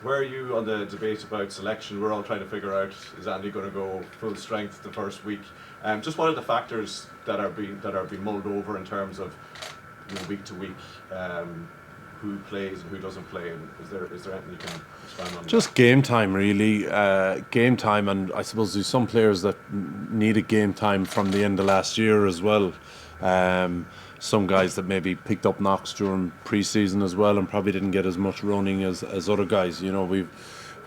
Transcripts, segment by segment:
Where are you on the debate about selection? We're all trying to figure out, is Andy going to go full strength the first week? Just what are the factors that are being mulled over in terms of, week to week, who plays and who doesn't play, and is there anything you can expand on? Just game time, really. Game time, and I suppose there's some players that needed game time from the end of last year as well. Some guys that maybe picked up knocks during pre-season as well and probably didn't get as much running as other guys. We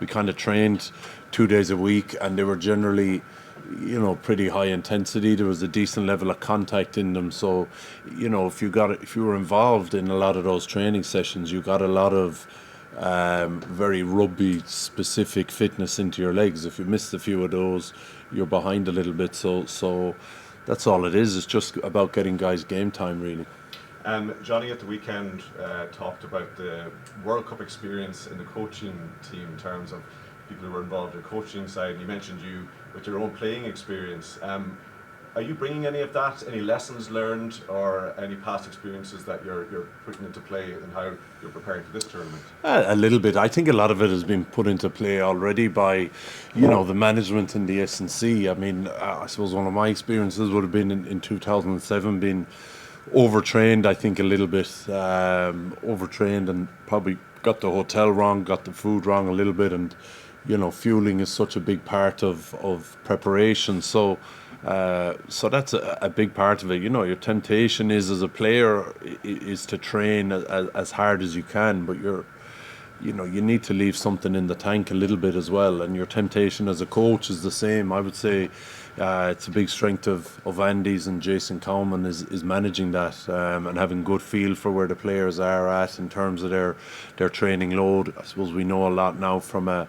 kind of trained 2 days a week, and they were generally, pretty high intensity. There was a decent level of contact in them. So, if you were involved in a lot of those training sessions, you got a lot of very rugby specific fitness into your legs. If you missed a few of those, you're behind a little bit. So that's all it is. It's just about getting guys game time, really. Johnny at the weekend talked about the World Cup experience in the coaching team in terms of people who were involved in the coaching side. You mentioned you with your own playing experience. Are you bringing any of that, any lessons learned, or any past experiences that you're putting into play in how you're preparing for this tournament? A little bit. I think a lot of it has been put into play already by, the management in the S&C. I mean, I suppose one of my experiences would have been in 2007, being overtrained, I think a little bit, overtrained, and probably got the hotel wrong, got the food wrong a little bit, and, fueling is such a big part of preparation. So that's a big part of it. Your temptation is, as a player, is to train as hard as you can, but you need to leave something in the tank a little bit as well. And your temptation as a coach is the same. I would say it's a big strength of Andy's and Jason Cowman is managing that and having good feel for where the players are at in terms of their training load. I suppose we know a lot now from a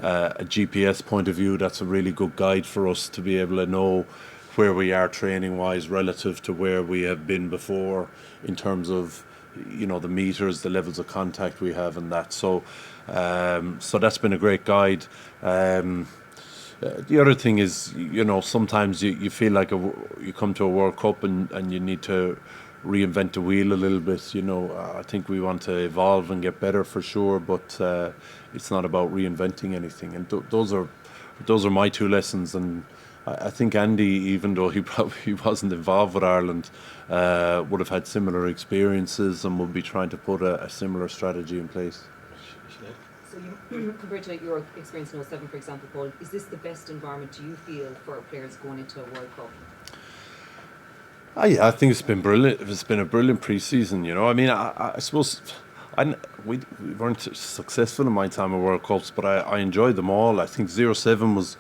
GPS point of view. That's a really good guide for us to be able to know where we are training wise relative to where we have been before in terms of the meters, the levels of contact we have, and that. So that's been a great guide. The other thing is, sometimes you feel like you come to a World Cup and you need to reinvent the wheel a little bit. I think we want to evolve and get better for sure, but it's not about reinventing anything. And those are my two lessons. And I think Andy, even though he probably wasn't involved with Ireland, would have had similar experiences and would be trying to put a similar strategy in place. So compared to your experience in 07, for example, Paul, is this the best environment, do you feel, for players going into a World Cup? I think it's been brilliant. It's been a brilliant pre-season. I mean, I suppose we weren't successful in my time at World Cups, but I enjoyed them all. I think 07 was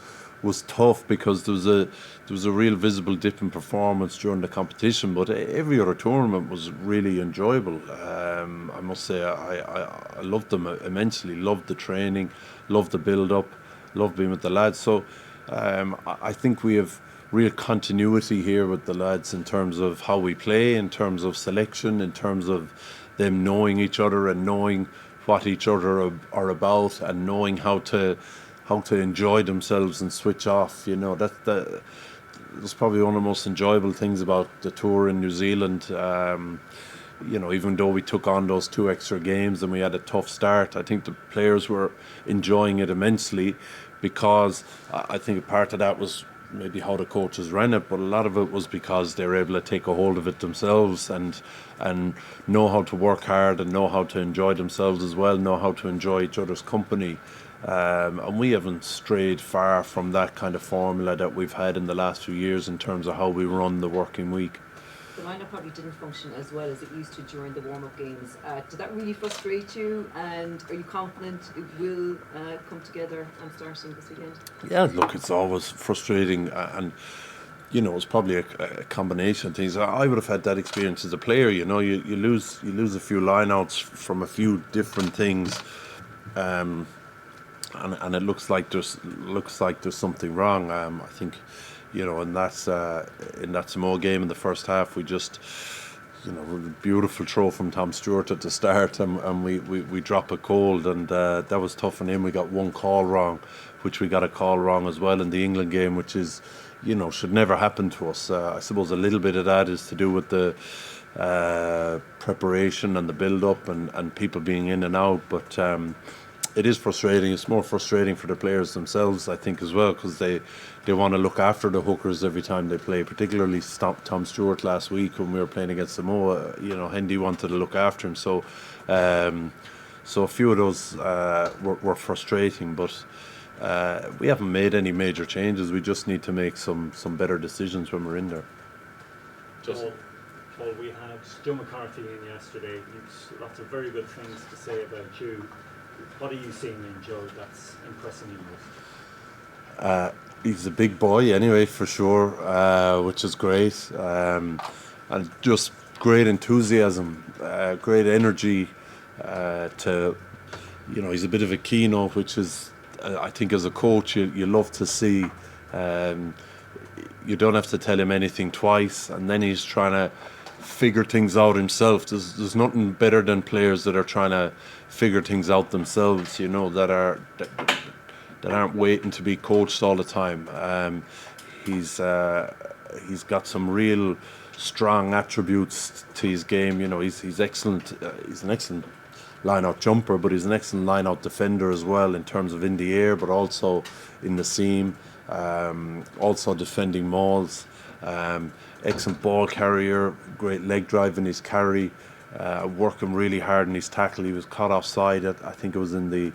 tough because there was a real visible dip in performance during the competition, but every other tournament was really enjoyable. I must say I loved them immensely, loved the training, loved the build-up, loved being with the lads. So I think we have real continuity here with the lads in terms of how we play, in terms of selection, in terms of them knowing each other and knowing what each other are about and knowing how to enjoy themselves and switch off. That's probably one of the most enjoyable things about the tour in New Zealand. Even though we took on those 2 extra games and we had a tough start, I think the players were enjoying it immensely, because I think a part of that was maybe how the coaches ran it, but a lot of it was because they were able to take a hold of it themselves and know how to work hard and know how to enjoy themselves as well, know how to enjoy each other's company. And we haven't strayed far from that kind of formula that we've had in the last few years in terms of how we run the working week. The lineup probably didn't function as well as it used to during the warm-up games. Did that really frustrate you, and are you confident it will come together and starting this weekend? Yeah, look, it's always frustrating, and it's probably a combination of things. I would have had that experience as a player. You lose a few lineouts from a few different things, and it looks like there's something wrong. I think, in that Samoa game in the first half, we just, beautiful throw from Tom Stewart at the start, and we drop a cold, and that was tough on him. We got one call wrong, which we got a call wrong as well in the England game, which is, should never happen to us. I suppose a little bit of that is to do with the preparation and the build-up and people being in and out, but it is frustrating. It's more frustrating for the players themselves, I think, as well, because they want to look after the hookers every time they play. Particularly Tom Stewart last week when we were playing against Samoa. You know, Hendy wanted to look after him, so a few of those were frustrating. But we haven't made any major changes. We just need to make some better decisions when we're in there. Paul, we had Joe McCarthy in yesterday. He's lots of very good things to say about you. What are you seeing in Joe that's impressing you most? He's a big boy anyway, for sure, which is great. And just great enthusiasm, great energy to, you know, he's a bit of a keynote, which is, I think as a coach, you love to see. You don't have to tell him anything twice, and then he's trying to figure things out himself. There's nothing better than players that are trying to figure things out themselves, you know, that aren't waiting to be coached all the time. He's got some real strong attributes to his game. You know, he's excellent. He's an excellent line-out jumper, but he's an excellent line-out defender as well, in terms of in the air, but also in the seam. Also defending mauls. Excellent ball carrier, great leg drive in his carry, working really hard in his tackle. He was caught offside. I think it was in the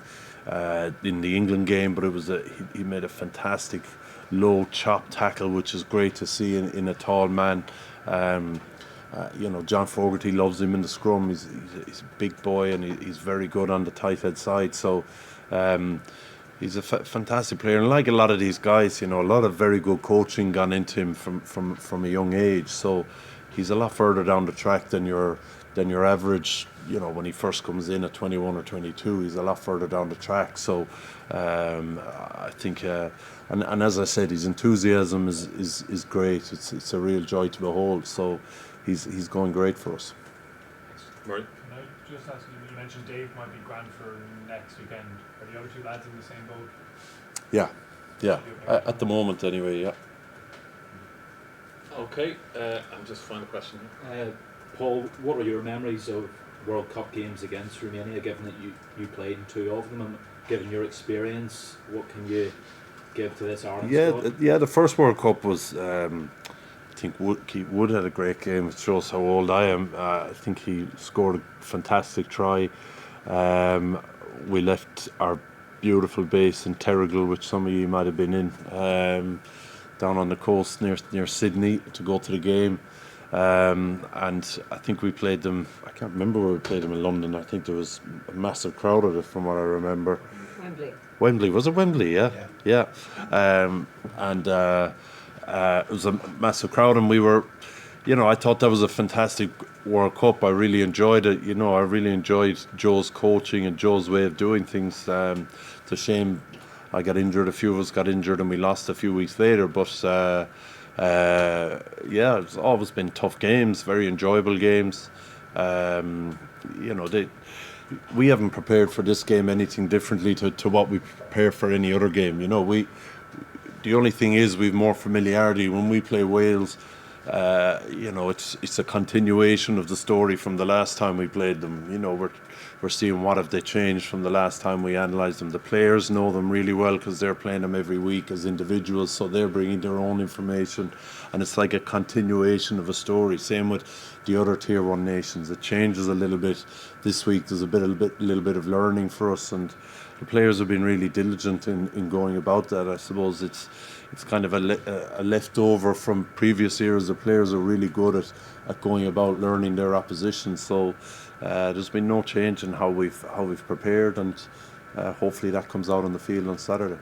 England game, but it was he made a fantastic low chop tackle, which is great to see in a tall man. You know, John Fogarty loves him in the scrum. He's a big boy, and he's very good on the tight head side. So he's a fantastic player, and like a lot of these guys, you know, a lot of very good coaching gone into him from a young age. So he's a lot further down the track than your average. You know, when he first comes in at 21 or 22, he's a lot further down the track. So I think, and as I said, his enthusiasm is great. It's a real joy to behold. So he's going great for us. Right. Can I just ask you mentioned Dave might be grand for next weekend. Are the other two lads in the same boat? Yeah. At the moment, anyway. Yeah. Okay. And just final question. Paul, what are your memories of World Cup games against Romania, given that you played in two of them, and given your experience, what can you give to this Ireland squad? The first World Cup was, I think Keith Wood had a great game. It shows how old I am. I think he scored a fantastic try. We left our beautiful base in Terrigal, which some of you might have been in, down on the coast near Sydney to go to the game. And I think we played them, I can't remember where we played them in London. I think there was a massive crowd of it from what I remember. Wembley, was it Wembley? Yeah. And it was a massive crowd, and we were, you know, I thought that was a fantastic World Cup. I really enjoyed it. You know, I really enjoyed Joe's coaching and Joe's way of doing things. It's a shame I got injured. A few of us got injured, and we lost a few weeks later. But it's always been tough games, very enjoyable games. You know, we haven't prepared for this game anything differently to what we prepare for any other game. You know, the only thing is we've more familiarity when we play Wales. You know, it's a continuation of the story from the last time we played them. You know, we're seeing what have they changed from the last time we analysed them. The players know them really well because they're playing them every week as individuals, so they're bringing their own information, and it's like a continuation of a story. Same with the other Tier 1 nations. It changes a little bit. This week there's a little bit of learning for us, and the players have been really diligent in going about that. I suppose it's kind of a leftover from previous years. The players are really good at going about learning their opposition. So there's been no change in how we've prepared, and hopefully that comes out on the field on Saturday.